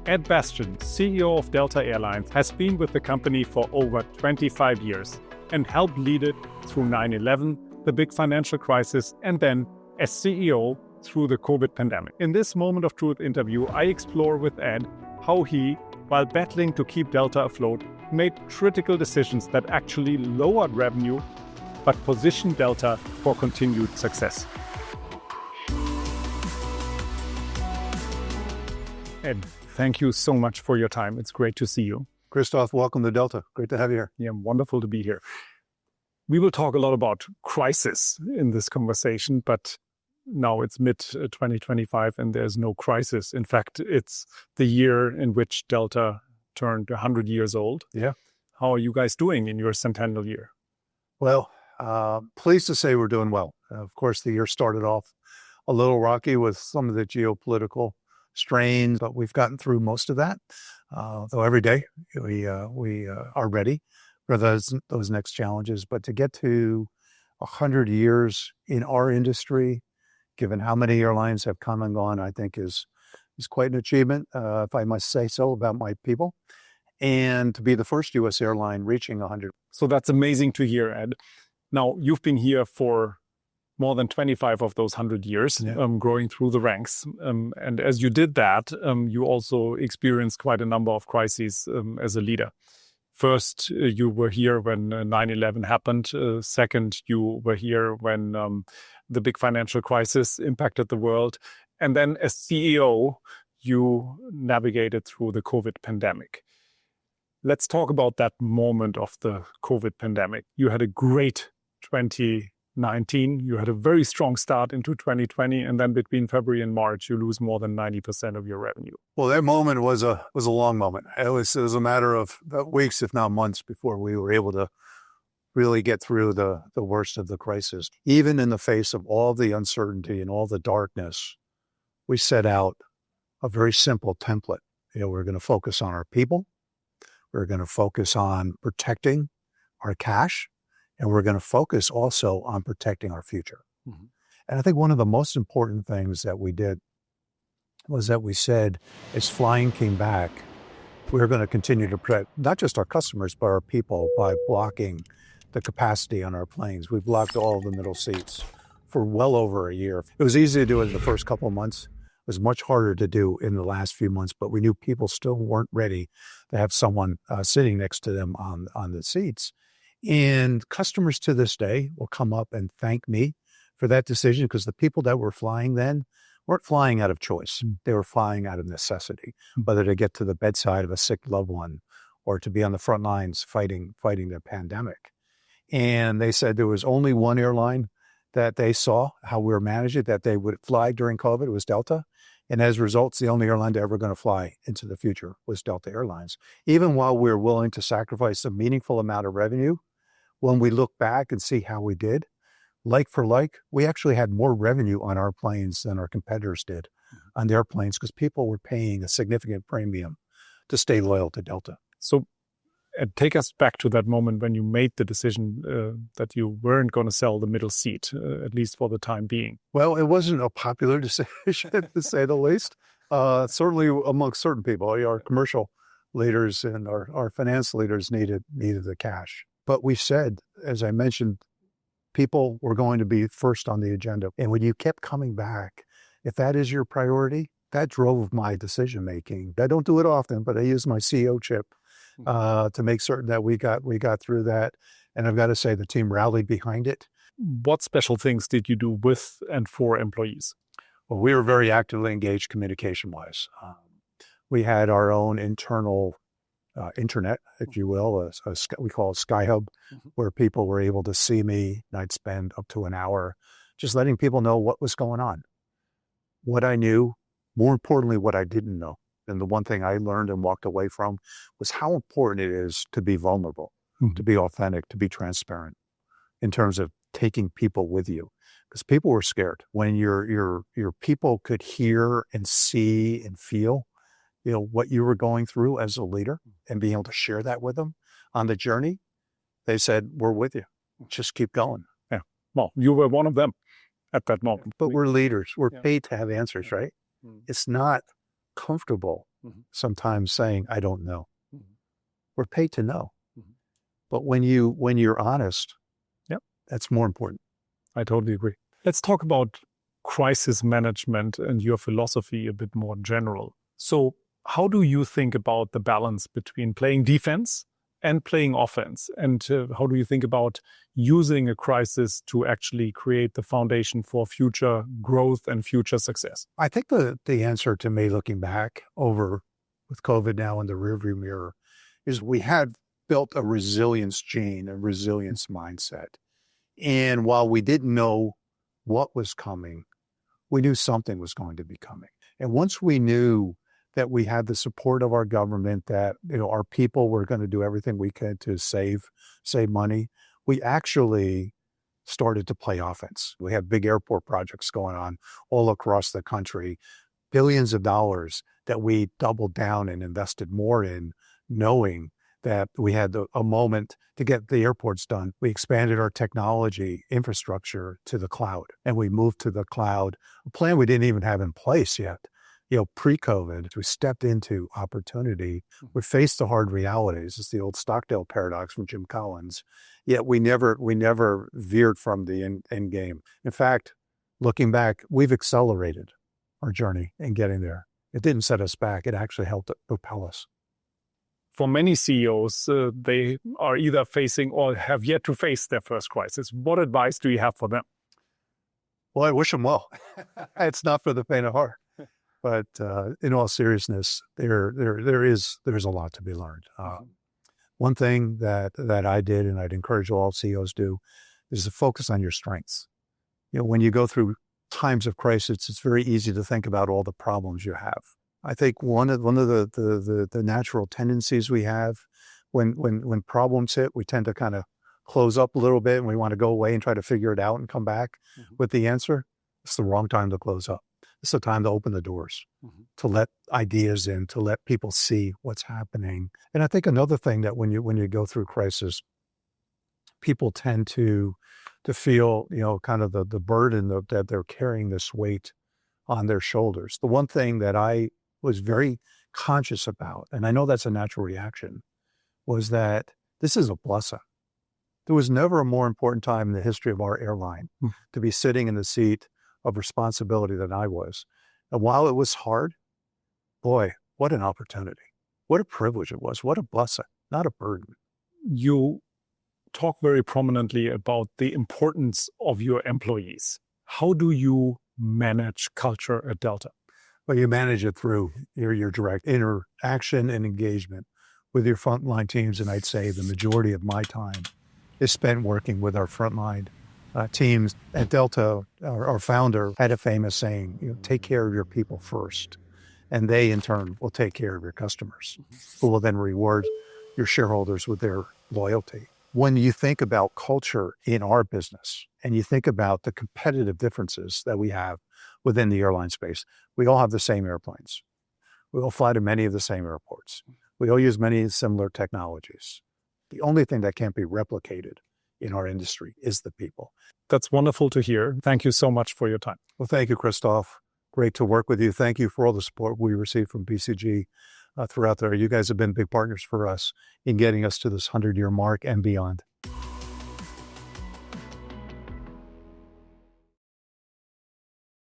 Ed Bastian, CEO of Delta Airlines, has been with the company for over 25 years and helped lead it through 9/11, the big financial crisis, and then as CEO through the COVID pandemic. In this Moment of Truth interview, I explore with Ed how he, while battling to keep Delta afloat, made critical decisions that actually lowered revenue but positioned Delta for continued success. Ed, thank you so much for your time. It's great to see you. Christoph, welcome to Delta. Great to have you here. Yeah, wonderful to be here. We will talk a lot about crisis in this conversation, but now it's mid-2025 and there's no crisis. In fact, it's the year in which Delta turned 100 years old. Yeah. How are you guys doing in your centennial year? Well, pleased to say we're doing well. Of course, the year started off a little rocky with some of the geopolitical strains, but we've gotten through most of that. Though every day we are ready for those next challenges. But to get to 100 years in our industry, given how many airlines have come and gone, I think is quite an achievement, if I must say so, about my people. And to be the first U.S. airline reaching 100. So that's amazing to hear, Ed. Now, you've been here for more than 25 of those 100 years, growing through the ranks. And as you did that, you also experienced quite a number of crises as a leader. First, you were here when 9/11 happened. Second, you were here when the big financial crisis impacted the world. And then as CEO, you navigated through the COVID pandemic. Let's talk about that moment of the COVID pandemic. You had a great 2019. You had a very strong start into 2020. And then between February and March, you lose more than 90% of your revenue. Well, that moment was a long moment. It was a matter of weeks, if not months, before we were able to really get through the worst of the crisis. Even in the face of all the uncertainty and all the darkness, we set out a very simple template. We're going to focus on our people. We're going to focus on protecting our cash. And we're going to focus also on protecting our future. Mm-hmm. And I think one of the most important things that we did was that we said, as flying came back, we're going to continue to protect not just our customers, but our people by blocking the capacity on our planes. We blocked all of the middle seats for well over a year. It was easy to do it in the first couple of months. It was much harder to do in the last few months, but we knew people still weren't ready to have someone sitting next to them on the seats. And customers to this day will come up and thank me for that decision, because the people that were flying then weren't flying out of choice. They were flying out of necessity, whether to get to the bedside of a sick loved one or to be on the front lines fighting the pandemic. And they said there was only one airline that they saw how we were managing, that they would fly during COVID. It was Delta. And as a result, the only airline they're ever going to fly into the future was Delta Airlines. Even while we were willing to sacrifice a meaningful amount of revenue, when we look back and see how we did, like for like, we actually had more revenue on our planes than our competitors did on their planes, because people were paying a significant premium to stay loyal to Delta. So take us back to that moment when you made the decision that you weren't going to sell the middle seat, at least for the time being. Well, it wasn't a popular decision, to say the least. Certainly amongst certain people, our commercial leaders and our finance leaders needed the cash. But we said, as I mentioned, people were going to be first on the agenda. And when you kept coming back, if that is your priority, that drove my decision making. I don't do it often, but I use my CEO chip to make certain that we got through that. And I've got to say, the team rallied behind it. What special things did you do with and for employees? Well, we were very actively engaged communication-wise. We had our own internal internet, if you will, we call it SkyHub, where people were able to see me. And I'd spend up to an hour just letting people know what was going on, what I knew, more importantly, what I didn't know. And the one thing I learned and walked away from was how important it is to be vulnerable, to be authentic, to be transparent in terms of taking people with you. Because people were scared. When your people could hear and see and feel what you were going through as a leader and being able to share that with them on the journey, they said, we're with you. Just keep going. Yeah. Well, you were one of them at that moment. But we're leaders. We're paid to have answers, right? It's not comfortable sometimes saying, I don't know. We're paid to know. Mhm. But when you're honest, Yep. that's more important. I totally agree. Let's talk about crisis management and your philosophy a bit more general. So how do you think about the balance between playing defense and playing offense? And how do you think about using a crisis to actually create the foundation for future growth and future success? I think the answer to me looking back over with COVID now in the rearview mirror is we had built a resilience gene, a resilience mindset. And while we didn't know what was coming, we knew something was going to be coming. And once we knew that we had the support of our government, that our people were going to do everything we could to save money, we actually started to play offense. We had big airport projects going on all across the country, billions of dollars that we doubled down and invested more in, knowing that we had a moment to get the airports done. We expanded our technology infrastructure to the cloud, and we moved to the cloud, a plan we didn't even have in place yet. Pre-COVID, we stepped into opportunity. We faced the hard realities. It's the old Stockdale paradox from Jim Collins. Yet we never veered from the end game. In fact, looking back, we've accelerated our journey in getting there. It didn't set us back. It actually helped propel us. For many CEOs, they are either facing or have yet to face their first crisis. What advice do you have for them? Well, I wish them well. It's not for the faint of heart. But in all seriousness, there's a lot to be learned. One thing that I did, and I'd encourage all CEOs do, is to focus on your strengths. When you go through times of crisis, it's very easy to think about all the problems you have. I think one of the natural tendencies we have when problems hit, we tend to kind of close up a little bit and we want to go away and try to figure it out and come back with the answer. It's the wrong time to close up. It's the time to open the doors, to let ideas in, to let people see what's happening. And I think another thing that when you go through crisis, people tend to feel, kind of the burden that they're carrying this weight on their shoulders. The one thing that I was very conscious about, and I know that's a natural reaction, was that this is a blessing. There was never a more important time in the history of our airline to be sitting in the seat of responsibility than I was. And while it was hard, boy, what an opportunity. What a privilege it was. What a blessing, not a burden. You talk very prominently about the importance of your employees. How do you manage culture at Delta? Well, you manage it through your direct interaction and engagement with your frontline teams. And I'd say the majority of my time is spent working with our frontline teams. At Delta, our founder had a famous saying, take care of your people first, and they in turn will take care of your customers, who will then reward your shareholders with their loyalty. When you think about culture in our business and you think about the competitive differences that we have within the airline space, we all have the same airplanes. We all fly to many of the same airports. We all use many similar technologies. The only thing that can't be replicated in our industry is the people. That's wonderful to hear. Thank you so much for your time. Well, thank you, Christoph. Great to work with you. Thank you for all the support we received from BCG throughout there. You guys have been big partners for us in getting us to this 100-year mark and beyond.